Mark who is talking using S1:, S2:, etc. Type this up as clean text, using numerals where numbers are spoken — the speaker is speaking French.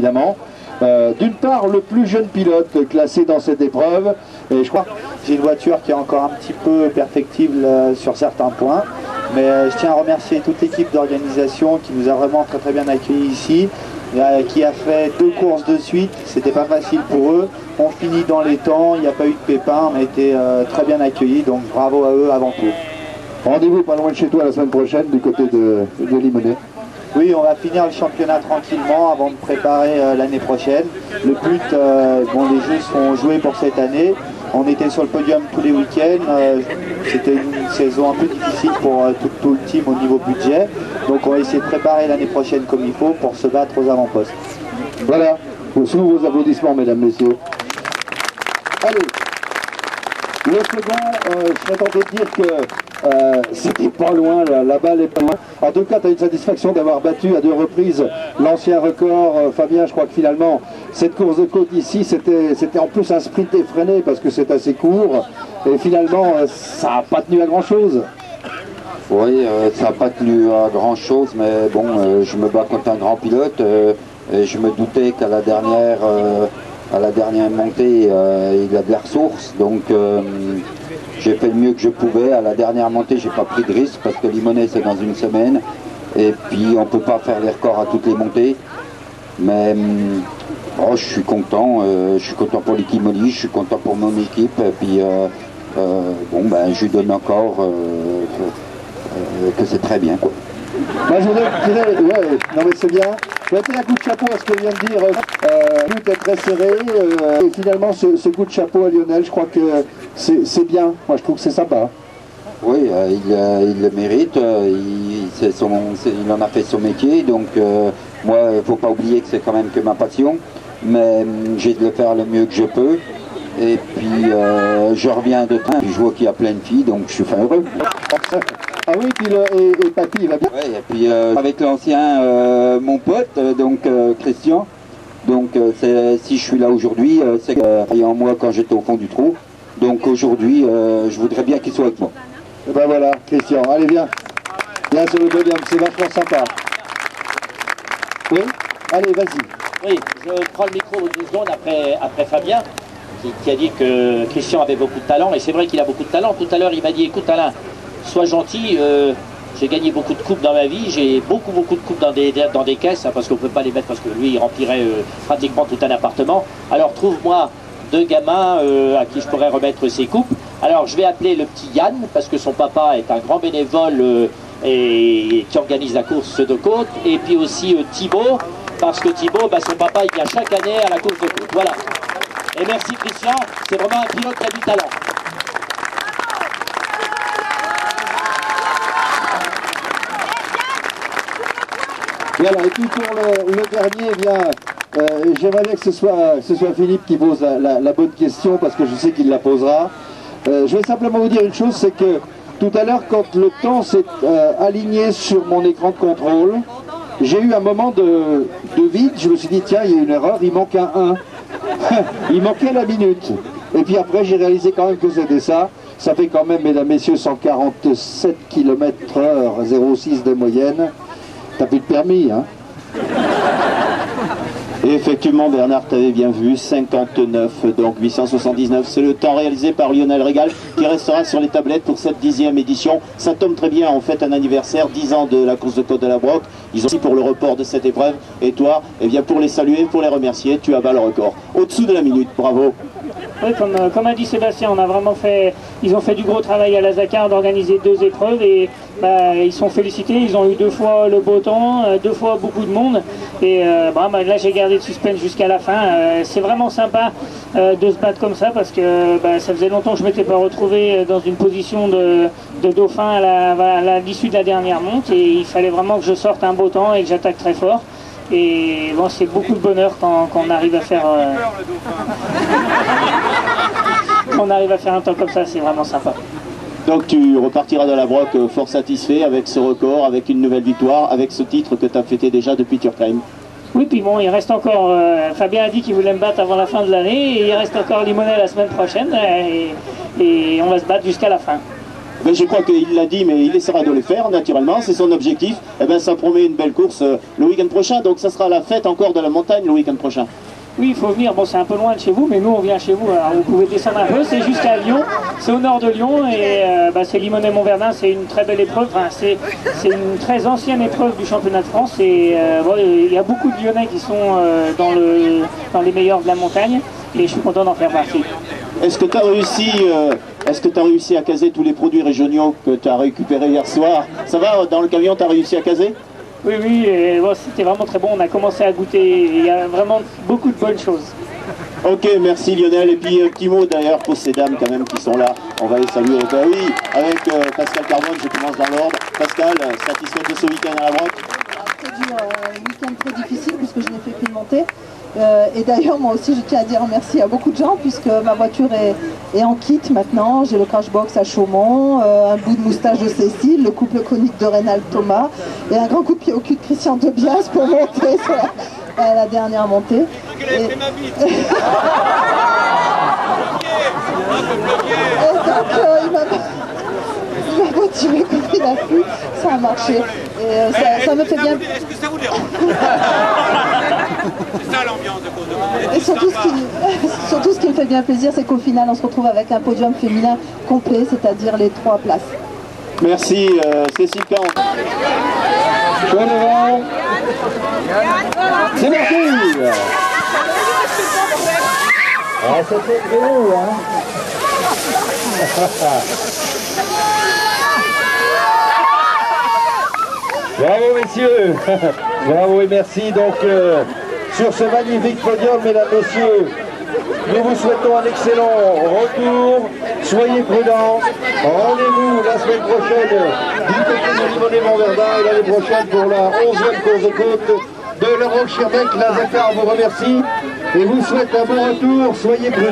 S1: évidemment. D'une part, le plus jeune pilote classé dans cette épreuve, et je crois que
S2: j'ai une voiture qui est encore un petit peu perfectible sur certains points, mais je tiens à remercier toute l'équipe d'organisation qui nous a vraiment très bien accueillis ici, qui a fait 2 courses de suite. C'était pas facile pour eux, on finit dans les temps, il n'y a pas eu de pépins, on a été très bien accueillis, donc bravo à eux avant tout.
S1: Rendez-vous pas loin de chez toi la semaine prochaine du côté de Limonest.
S2: Oui, on va finir le championnat tranquillement avant de préparer l'année prochaine. Le but, bon, les jeux seront joués pour cette année. On était sur le podium tous les week-ends. C'était une saison un peu difficile pour tout le team au niveau budget. Donc on va essayer de préparer l'année prochaine comme il faut pour se battre aux avant-postes.
S1: Voilà, sous vos applaudissements, mesdames, messieurs. Allez, le second, je serais tenté de dire que c'était pas loin, la balle est pas loin. En tout cas, tu as une satisfaction d'avoir battu à 2 reprises l'ancien record. Fabien, je crois que finalement, cette course de côte ici, c'était en plus un sprint effréné parce que c'est assez court. Et finalement, ça n'a pas tenu à grand-chose.
S3: Oui, ça n'a pas tenu à grand-chose, mais bon, je me bats contre un grand pilote. Et je me doutais qu'à la dernière montée, il a de la ressource. Donc, j'ai fait le mieux que je pouvais. À la dernière montée, j'ai pas pris de risque parce que Limonest c'est dans une semaine. Et puis on peut pas faire les records à toutes les montées. Mais oh, je suis content pour l'équipe Moli, je suis content pour mon équipe. Et puis bon ben je lui donne encore que c'est très bien quoi.
S1: Moi je voudrais tirer, ouais, non mais c'est bien. Je vais tirer un coup de chapeau à ce que vient de dire. Tout est très serré. Et finalement ce coup de chapeau à Lionel, je crois que c'est bien. Moi je trouve que c'est sympa.
S3: Oui, il le mérite. Il en a fait son métier. Donc moi, il ne faut pas oublier que c'est quand même que ma passion. Mais j'ai de le faire le mieux que je peux. Et puis je reviens de train, je vois qu'il y a plein de filles, donc je suis fin heureux.
S1: Ah oui, puis et papy, il va bien.
S3: Ouais, et puis avec l'ancien, mon pote, donc Christian, donc si je suis là aujourd'hui, c'est qu'il y a en moi quand j'étais au fond du trou. Donc aujourd'hui, je voudrais bien qu'il soit avec moi.
S1: Et ben voilà, Christian, allez viens. Viens sur le podium, c'est vachement sympa. Oui, allez, vas-y.
S4: Oui, je prends le micro une seconde après Fabien, qui a dit que Christian avait beaucoup de talent, et c'est vrai qu'il a beaucoup de talent. Tout à l'heure, il m'a dit, écoute Alain, sois gentil, j'ai gagné beaucoup de coupes dans ma vie, j'ai beaucoup de coupes dans des caisses, hein, parce qu'on ne peut pas les mettre, parce que lui, il remplirait pratiquement tout un appartement. Alors trouve-moi 2 gamins à qui je pourrais remettre ces coupes. Alors je vais appeler le petit Yann, parce que son papa est un grand bénévole et qui organise la course de côte, et puis aussi Thibaut, parce que Thibaut, son papa, il vient chaque année à la course de côte. Voilà. Et merci Christian, c'est vraiment un pilote qui a du talent.
S1: Voilà, et puis pour le dernier, eh bien, j'aimerais bien que ce soit Philippe qui pose la bonne question, parce que je sais qu'il la posera. Je vais simplement vous dire une chose, c'est que tout à l'heure, quand le temps s'est aligné sur mon écran de contrôle, j'ai eu un moment de vide. Je me suis dit, tiens, il y a une erreur, il manque un 1. Il manquait la minute. Et puis après, j'ai réalisé quand même que c'était ça. Ça fait quand même, mesdames, messieurs, 147 km/h, 0,6 de moyenne. T'as plus de permis, hein?
S5: Et effectivement, Bernard, tu avais bien vu, 59, donc 879. C'est le temps réalisé par Lionel Régal, qui restera sur les tablettes pour cette 10e édition. Ça tombe très bien, on fête un anniversaire, 10 ans de la course de côte de la Broc. Ils ont aussi pour le report de cette épreuve. Et toi, eh bien, pour les saluer, pour les remercier, tu abats le record. Au-dessous de la minute, bravo.
S6: Oui, comme a dit Sébastien, ils ont fait du gros travail à la Zaccar d'organiser 2 épreuves et ils sont félicités. Ils ont eu 2 fois le beau temps, 2 fois beaucoup de monde. Et là, j'ai gardé le suspense jusqu'à la fin. C'est vraiment sympa de se battre comme ça parce que ça faisait longtemps que je ne m'étais pas retrouvé dans une position de dauphin à l'issue de la dernière monte. Et il fallait vraiment que je sorte un beau temps et que j'attaque très fort. Et bon, c'est beaucoup de bonheur quand on arrive à faire un temps comme ça, c'est vraiment sympa.
S5: Donc tu repartiras de la Broc fort satisfait avec ce record, avec une nouvelle victoire, avec ce titre que tu as fêté déjà depuis Turckheim.
S6: Oui, puis bon, il reste encore, Fabien a dit qu'il voulait me battre avant la fin de l'année, et il reste encore Limonest la semaine prochaine, et on va se battre jusqu'à la fin.
S5: Ben, je crois qu'il l'a dit, mais il essaiera de le faire naturellement, c'est son objectif. Et ben, ça promet une belle course le week-end prochain, donc ça sera la fête encore de la montagne le week-end prochain.
S6: Oui, il faut venir, bon c'est un peu loin de chez vous, mais nous on vient chez vous, alors vous pouvez descendre un peu, c'est jusqu'à Lyon, c'est au nord de Lyon, et c'est Limonest-Montverdun, c'est une très belle épreuve, enfin, c'est une très ancienne épreuve du championnat de France, et il y a beaucoup de Lyonnais qui sont dans les meilleurs de la montagne, et je suis content d'en faire partie.
S5: Est-ce que tu as réussi à caser tous les produits régionaux que tu as récupérés hier soir? Ça va, dans le camion, tu as réussi à caser?
S6: Oui, oui, c'était vraiment très bon, on a commencé à goûter, il y a vraiment beaucoup de bonnes choses.
S5: Ok, merci Lionel, et puis un petit mot d'ailleurs pour ces dames quand même qui sont là, on va les saluer. Oui, avec Pascal Carbone, je commence dans l'ordre. Pascal, satisfaite de ce week-end à la Broc?
S7: C'est dur, un week-end très difficile puisque je n'ai fait qu'une montée. Et d'ailleurs, moi aussi, je tiens à dire merci à beaucoup de gens puisque ma voiture est en kit maintenant. J'ai le crash box à Chaumont, un bout de moustache de Cécile, le couple conique de Reynald Thomas et un grand coup de pied au cul de Christian Tobias pour monter sur la dernière montée. Et donc, il m'a motivé comme il a pu, ça a marché. Et ça me fait bien.
S8: Est-ce que ça vous dérange? C'est ça l'ambiance de cause de.
S7: Et surtout ce qui me fait bien plaisir, c'est qu'au final, on se retrouve avec un podium féminin complet, c'est-à-dire les 3 places.
S5: Merci Cécile Camp.
S1: Choix devant. C'est parti. Ah, ça fait gros, hein. Bravo messieurs. Bravo et merci. Donc sur ce magnifique podium, mesdames, messieurs, nous vous souhaitons un excellent retour. Soyez prudents. Rendez-vous la semaine prochaine du côté de Limonest-Montverdun et l'année prochaine pour la 11e course de côte de la Roche-Schirmeck. La Zacar vous remercie et vous souhaite un bon retour. Soyez prudents.